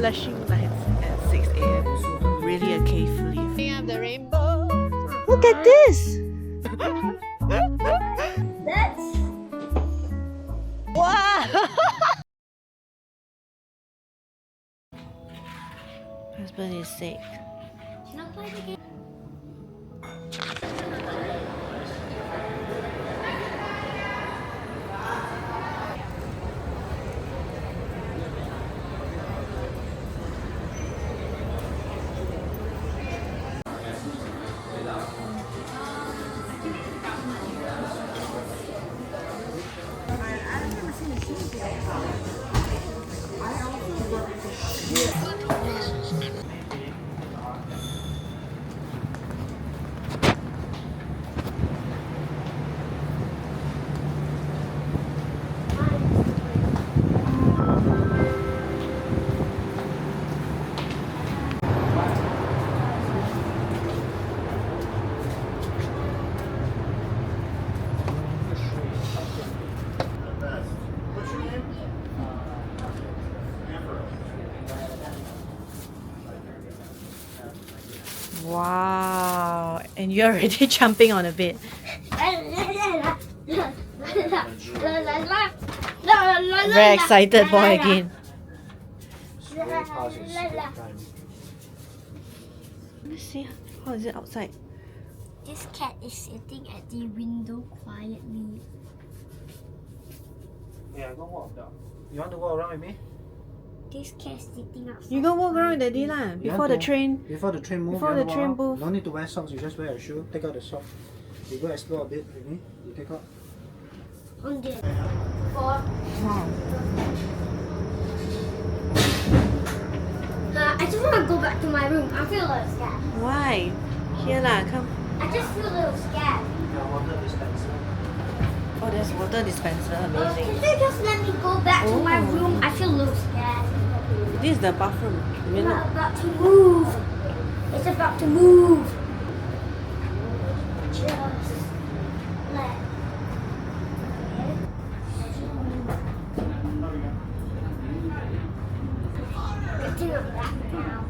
flashing lights at 6 a.m. Really a cave leaf. We have the rainbow. Look at this! That's... Wow! Husband is sick. Can I play the game? Wow! And you're already jumping on a bed. Very excited boy again. Let's see how is it outside. This cat is sitting at the window quietly. Yeah, go walk down. You want to walk around with me? This cat is sitting outside. You go walk around with Daddy lah. Before the train. Before the train move. Before the train move. No need to wear socks. You just wear a shoe. Take out the sock. You go explore a bit with me. You take out. On the I just want to go back to my room. I feel a little scared. Why? Here lah, come. I just feel a little scared. Yeah, water dispenser. Oh, there's water dispenser. Amazing. Can they just let me go back to my room? I feel a little scared. This is the bathroom. It's about to move. It's about to move. Just let. Good thing I'm back now.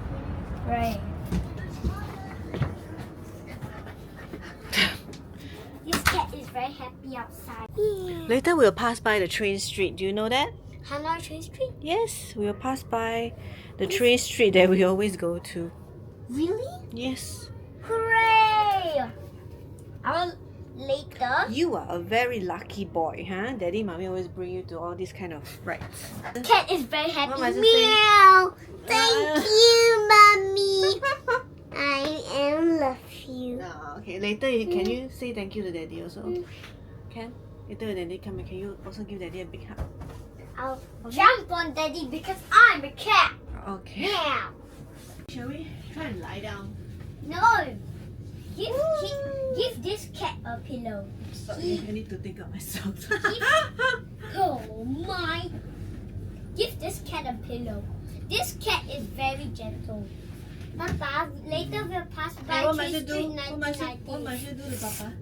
Right. This cat is very happy outside. Later we'll pass by the train street. Do you know that? Hanoi Train Street? Yes, we'll pass by the train street that we always go to. Really? Yes. Hooray! I will later. You are a very lucky boy, huh? Daddy, mommy always bring you to all these kind of rides. Cat is very happy. What must I Meow! Thank you, mommy. I am love you. No, okay, later can you say thank you to Daddy also? Can? Later when Daddy come, can you also give Daddy a big hug? I'll jump on Daddy because I'm a cat. Okay. Meow. Shall we try and lie down? No. Give this cat a pillow. Sorry, I need to take out my socks. Oh my. Give this cat a pillow. This cat is very gentle. Papa, later we'll pass by Hey, what must Train you do? Street What must you do to Papa?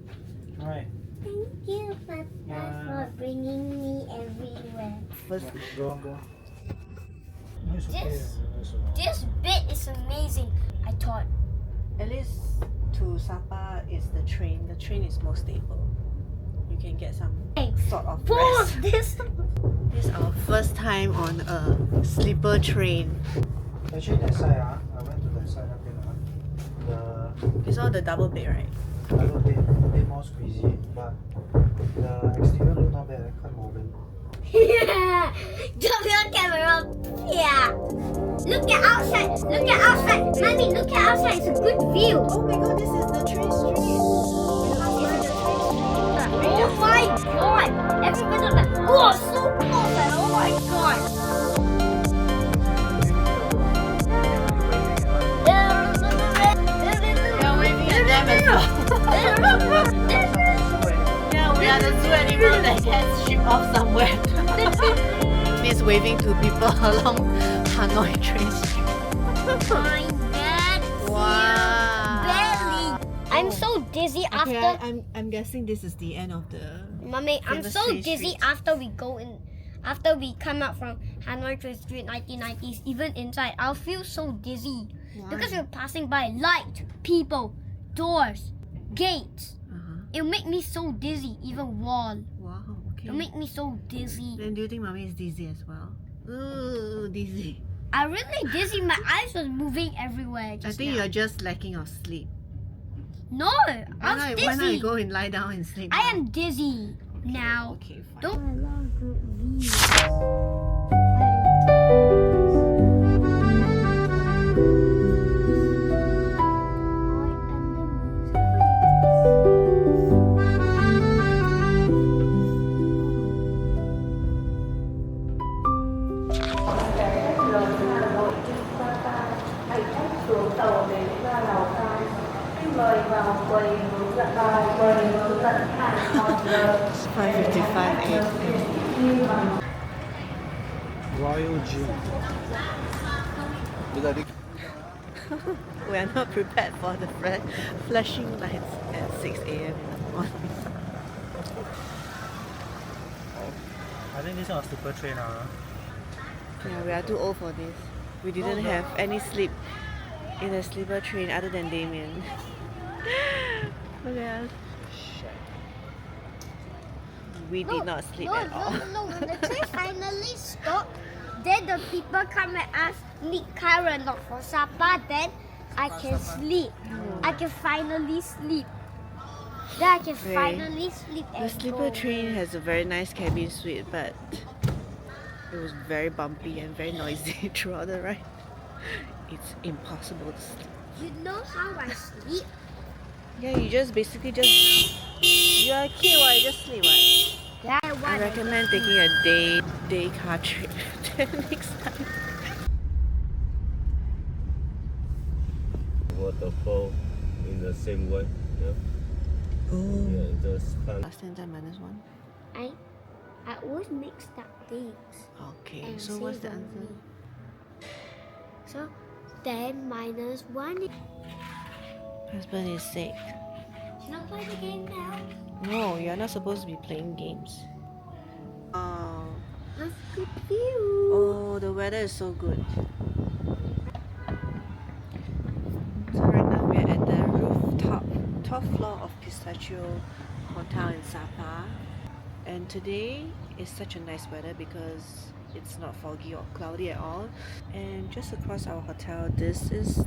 Alright. Thank you, Papa, for bringing me everywhere. First, Go. It's okay. This- It's okay. This bit is amazing. I thought. at least to Sapa is the train. The train is more stable. You can get some sort of Pause rest. this. This is our first time on a sleeper train. Actually, that side, I went to that side. It's all the double bed, right? A bit more squeezy, but the exterior look not bad. Quite modern. Yeah. Turn your camera. Yeah. Look at outside. Look at outside. Mommy, look at outside. It's a good view. Oh my god, this is the train street. Oh my god. Everybody's like, oh, so close. Oh my god. Yeah, waving at them as well. Yeah, we are the zoo animal that gets shipped off somewhere. He's waving to people along Hanoi Train Street. My dad. Wow. Belly. I'm so dizzy Okay, after. I'm guessing this is the end of the Mommy, I'm famous so train dizzy street. after we go in. after we come out from Hanoi Train Street 1990s, even inside, I'll feel so dizzy. Why? Because we're passing by light, people, doors, gates. It'll make me so dizzy, even wall. Wow, okay. It'll make me so dizzy. Then do you think mommy is dizzy as well? Ooh, dizzy. I really dizzy. My eyes was moving everywhere. I think you're just lacking of sleep. No, I was dizzy. Why not you go and lie down and sleep? I am dizzy now. Okay, fine. Don't. I love good views. It's 5:55 a.m. Royal Gym. We are not prepared for the flashing lights at 6 a.m. in the morning. I think this one was super train. Yeah, we are too old for this. We didn't have any sleep in a sleeper train other than Damien. Look at us. We did not sleep at all. No. When the train finally stopped, then the people come and ask me, Karen, not for Sapa. Then I can sleep. I can finally sleep. Then I can finally sleep. The sleeper train has a very nice cabin suite, but it was very bumpy and very noisy throughout the ride. It's impossible to sleep. You know how I sleep? Yeah, you just basically you're a kid, why you just sleep, right? Yeah, I recommend taking a day car trip next time. Waterfall in the same way. Yeah. Oh. Yeah, just fun. Last 10 times minus 1. I always mix up things. Okay, And so what's say the answer? wrongly. So 10 minus 1 is... Husband is sick. Should I play the game now? No, you're not supposed to be playing games. Oh. Have good view. Oh, the weather is so good. So right now we're at the rooftop, top floor of Pistachio Hotel in Sapa. And today is such a nice weather because it's not foggy or cloudy at all. And just across our hotel, this is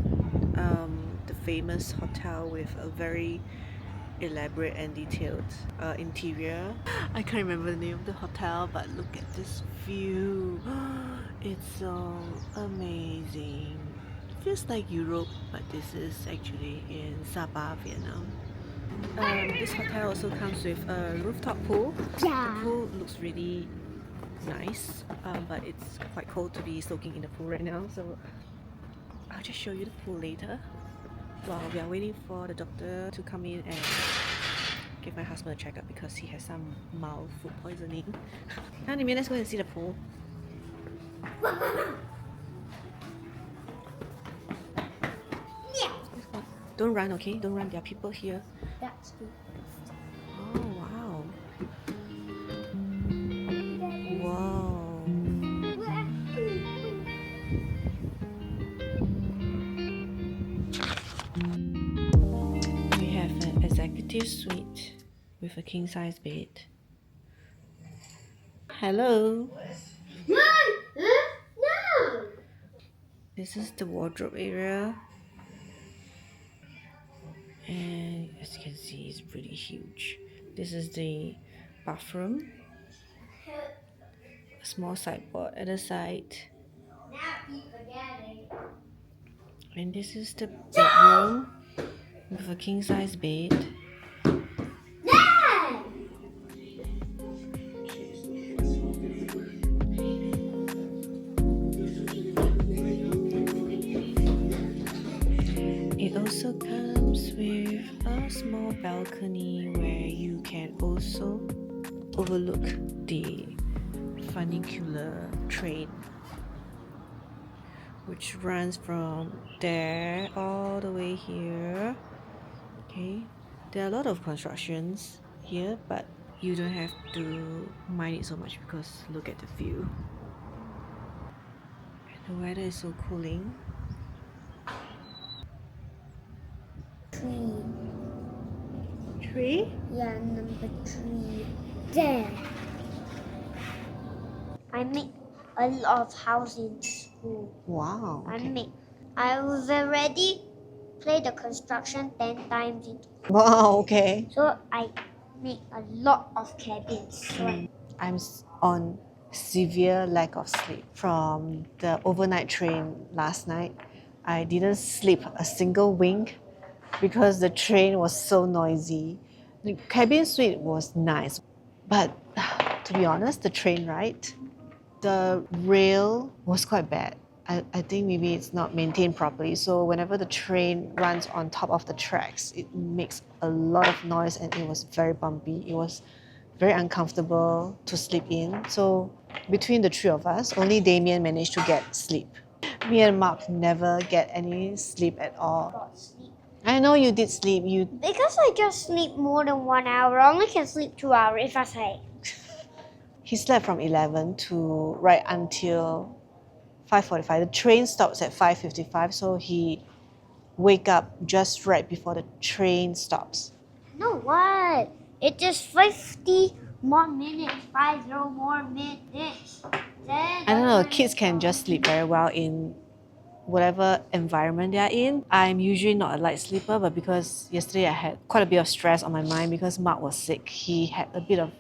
the famous hotel with a very elaborate and detailed interior. I can't remember the name of the hotel, but look at this view. It's so amazing. It feels like Europe, but this is actually in Sapa, Vietnam. This hotel also comes with a rooftop pool. Yeah. The pool looks really nice, but it's quite cold to be soaking in the pool right now, so I'll just show you the pool later while we are waiting for the doctor to come in and give my husband a checkup because he has some mild food poisoning. Now, Nimi, let's go and see the pool. Yeah. Don't run, okay? Don't run. There are people here. That's good. Oh, wow. Wow. We have an executive suite with a king-size bed. Hello. No! This is the wardrobe area. And as you can see, it's really huge. This is the bathroom. A small sideboard at the side. And this is the bedroom with a king-size bed. It also comes with a small balcony where you can also overlook the funicular train, which runs from there all the way here. Okay, there are a lot of constructions here, but you don't have to mind it so much because look at the view. And the weather is so cooling. 3. 3? Yeah, number 3. There. I make a lot of house in school. Wow. I've already played the construction 10 times in school. Wow, okay. So I make a lot of cabins. I'm on severe lack of sleep from the overnight train last night. I didn't sleep a single wink because the train was so noisy. The cabin suite was nice, but to be honest, the train ride, the rail was quite bad. I think maybe it's not maintained properly. So whenever the train runs on top of the tracks, it makes a lot of noise and it was very bumpy. It was very uncomfortable to sleep in. So between the three of us, only Damien managed to get sleep. Me and Mark never get any sleep at all. Got sleep. I know you did sleep. Because I just sleep more than 1 hour. I only can sleep 2 hours if I say. He slept from 11 to right until 5:45. The train stops at 5:55, so he wake up just right before the train stops. No, what? It's just 50 more minutes. 50 more minutes. Then I don't know, kids can just sleep very well in whatever environment they are in. I'm usually not a light sleeper, but because yesterday I had quite a bit of stress on my mind because Mark was sick. He had a bit of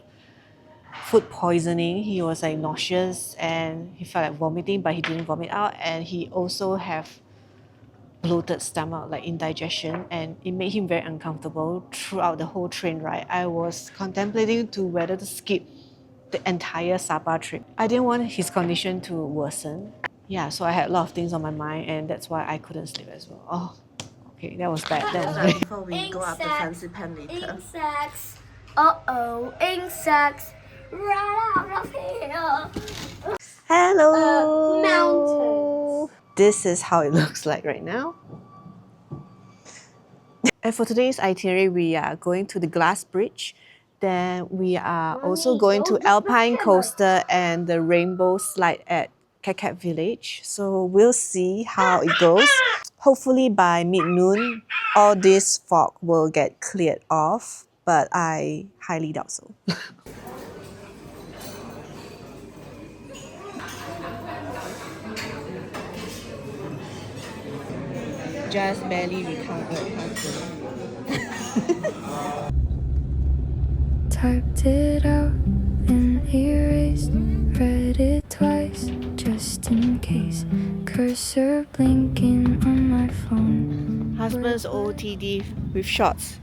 food poisoning. He was like nauseous and he felt like vomiting, but he didn't vomit out. And he also have bloated stomach, like indigestion, and it made him very uncomfortable throughout the whole train ride. I was contemplating to whether to skip the entire Sapa trip. I didn't want his condition to worsen. Yeah, so I had a lot of things on my mind and that's why I couldn't sleep as well. Oh, okay, that was bad. That was bad. Before we go up the fancy pen later. Insects. Uh-oh, insects. Right out of here. Hello! Mountains. This is how it looks like right now. And for today's itinerary, we are going to the Glass Bridge. Then we are also going to Alpine Coaster and the Rainbow Slide at Kat Village. So we'll see how it goes. Hopefully by mid-noon, all this fog will get cleared off, but I highly doubt so. Just barely recovered. Typed it out and erased, read it twice just in case. Cursor blinking on my phone. Husband's OOTD with shorts.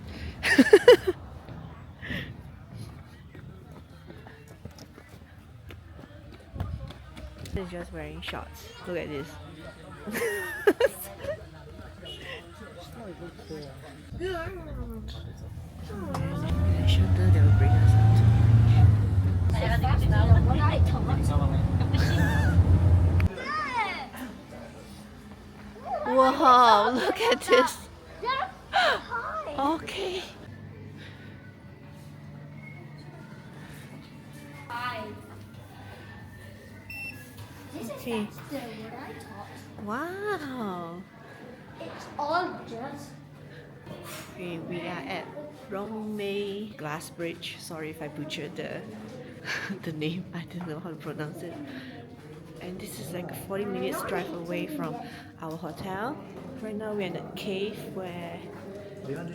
He's just wearing shorts. Look at this. The shelter that will bring us up to. Wow, look at this. Okay. Okay. Wow. It's all just. Okay, we are at Rồng Mây Glass Bridge. Sorry if I butchered the name. I didn't know how to pronounce it. And this is like a 40 minutes drive away from our hotel. Right now we're in a cave where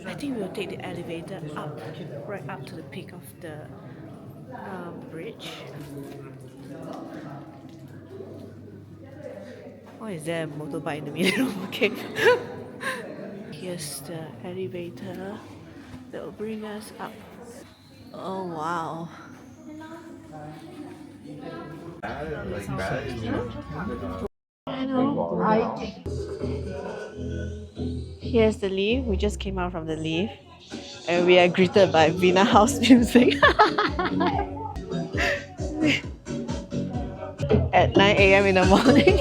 I think we'll take the elevator up, right up to the peak of the bridge. Why is there a motorbike in the middle of the cave? Here's the elevator that will bring us up. Oh wow. Here's the lift. We just came out from the lift and we are greeted by Vina house music. At 9 a.m. in the morning.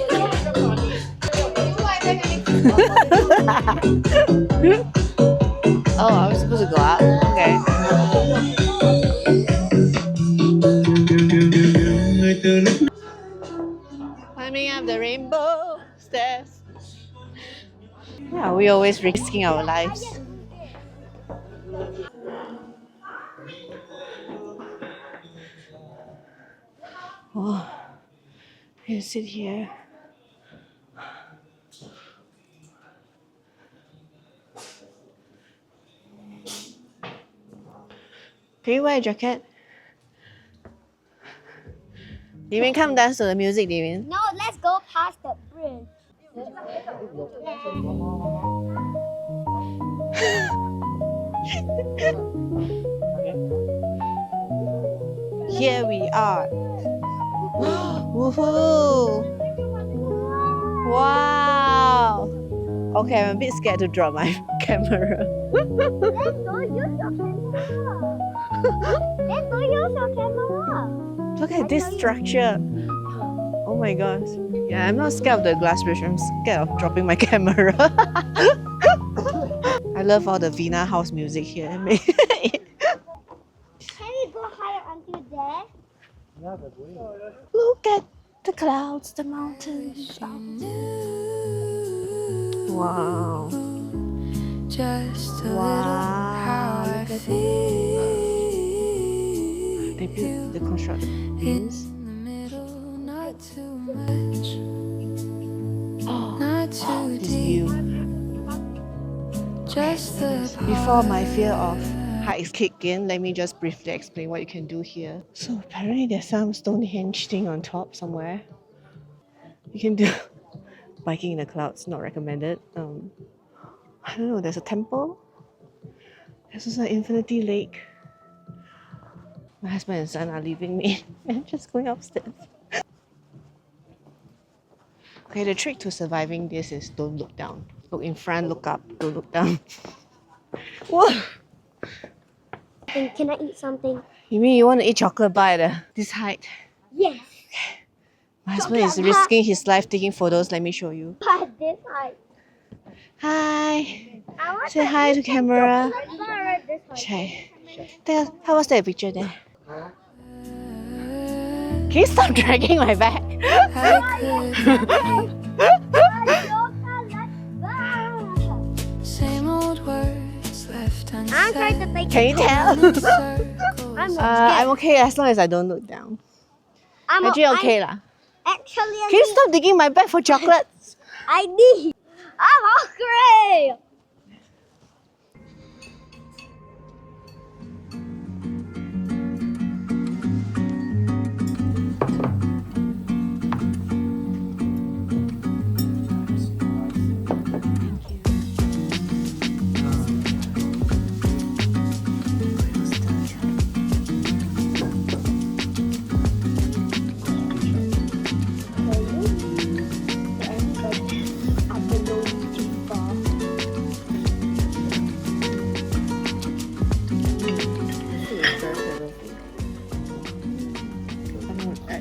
Oh, I'm supposed to go up? Okay. Yeah, we're always risking our lives. Oh, you sit here. Can you wear a jacket? You mean come dance to the music, do you mean? No, let's go past the bridge. Here we are. Woohoo! Wow! Okay, I'm a bit scared to drop my camera. Then don't use your camera. Then don't use your camera. Look at this structure. Oh my gosh. Yeah, I'm not scared of the glass bridge. I'm scared of dropping my camera. I love all the Vina house music here. Can we go higher until there? Yeah, that's way. Look at the clouds, the mountains. Wow. Just a Wow, little how I look at feel. They built the constructed beams. In the middle, not too much, Oh, not too this deep. view. Just the Before my fear of heights kick in, let me just briefly explain what you can do here. So apparently there's some Stonehenge thing on top somewhere. You can do biking in the clouds, not recommended. I don't know, there's a temple. There's also an infinity lake. My husband and son are leaving me and just going upstairs. Okay, the trick to surviving this is don't look down. Look in front, look up, don't look down. Whoa! Can I eat something? You mean you want to eat chocolate bar at this height? Yes. My husband is Chocolate bar. risking his life taking photos. Let me show you. But this height. Hi. I want Say hi to camera. chocolate bar at this height. Okay. How was that picture there? Can you stop dragging my back? I could same old words left I'm trying to unsaid. take Can you tell? I'm I'm okay as long as I don't look down. Actually, okay lah. Actually, Can you stop digging my back for chocolates? I need. I'm hungry.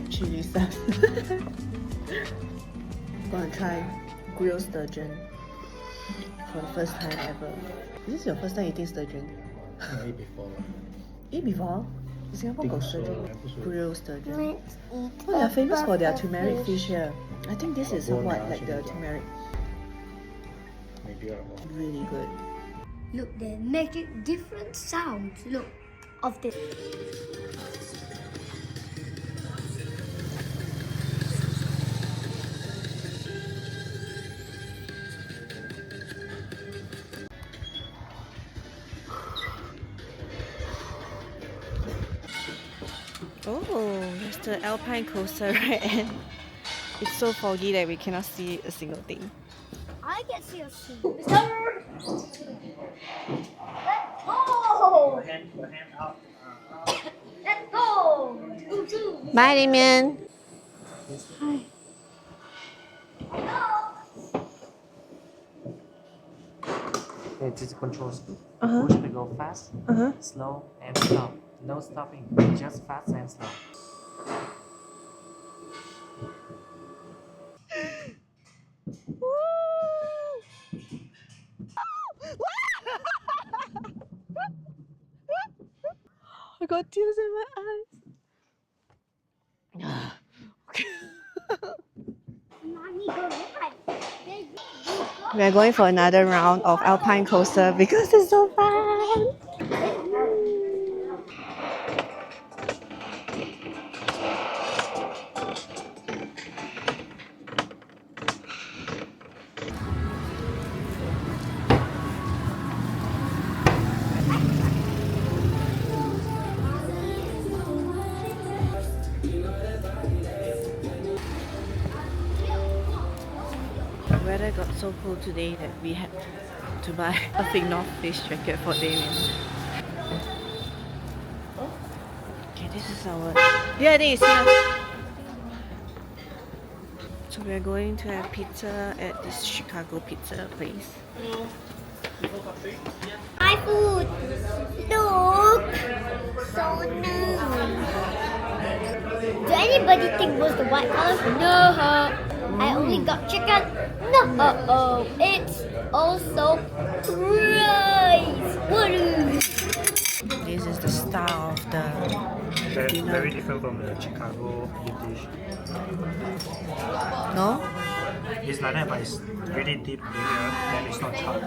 Chili sauce. Gonna try grilled sturgeon for the first time ever. Is this your first time eating sturgeon? I ate before. Eat before? In Singapore Think got so, sturgeon. I think so. Grilled sturgeon. Let's eat. Oh, they're famous for their turmeric fish here. I think this is somewhat like the turmeric. Maybe I'm wrong. Really good. Look, they're making different sounds. Look, of this. Oh, there's the Alpine Coaster right, and it's so foggy that we cannot see a single thing. I can see a scene. Let's go. Let's go. Bye, Damien. Hi. Okay, just control speed. Uh-huh. Push to go fast, Uh-huh. slow, and stop. No stopping, just fast and slow. I got tears in my eyes. Mommy, go ahead. There you go. We're going for another round of Alpine Coaster because it's so fun. The weather got so cold today that we had to buy a big North Face jacket for Damien. Okay, this is our... Yeah, I think it's here. So we're going to have pizza at this Chicago pizza place. My food. Look. So nice. Do anybody think was the white color? No. I only got chicken. No. It's also rice. Woo. This is the style of the dinner. Very different from the Chicago dish. No? It's like that, but it's really deep layer, then it's not charred.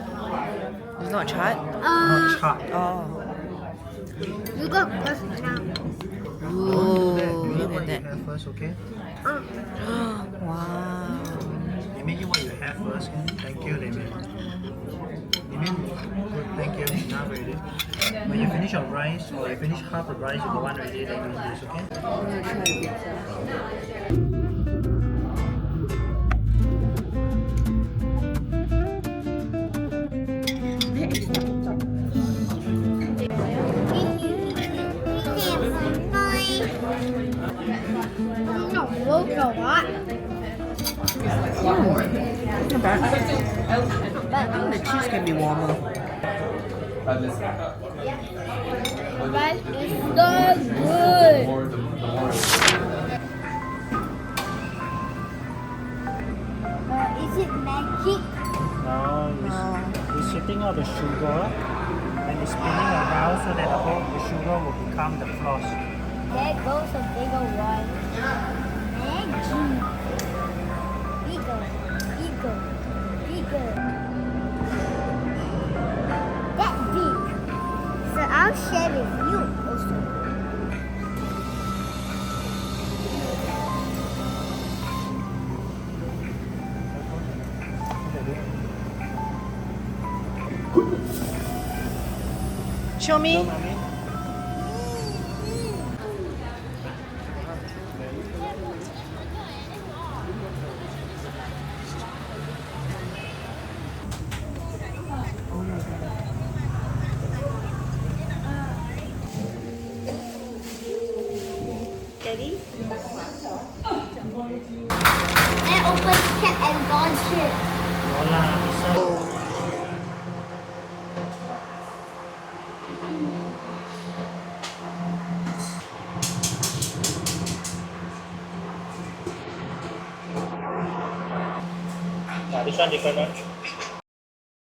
It's not charred? Not charred. Oh. You got first now. Ooh, You look what at you that. have first, okay? Wow. Limit, you what you have first. Thank you, Limit. Limit, good, thank you. Enough already. When you finish your rice, or you finish half the rice, you go one already, then you eat this, okay? I'm gonna try pizza. No, what? Not bad. I think the cheese can be warmer. But it's so good. Is it magic? No, it's shifting out the sugar and it's spinning around so that the sugar will become the floss. There goes a bigger one. Magic. Bigger. That big. So I'll share with you also. Show me. Daddy? I opened cat and dog shit. Hola, pizza. This one different lunch.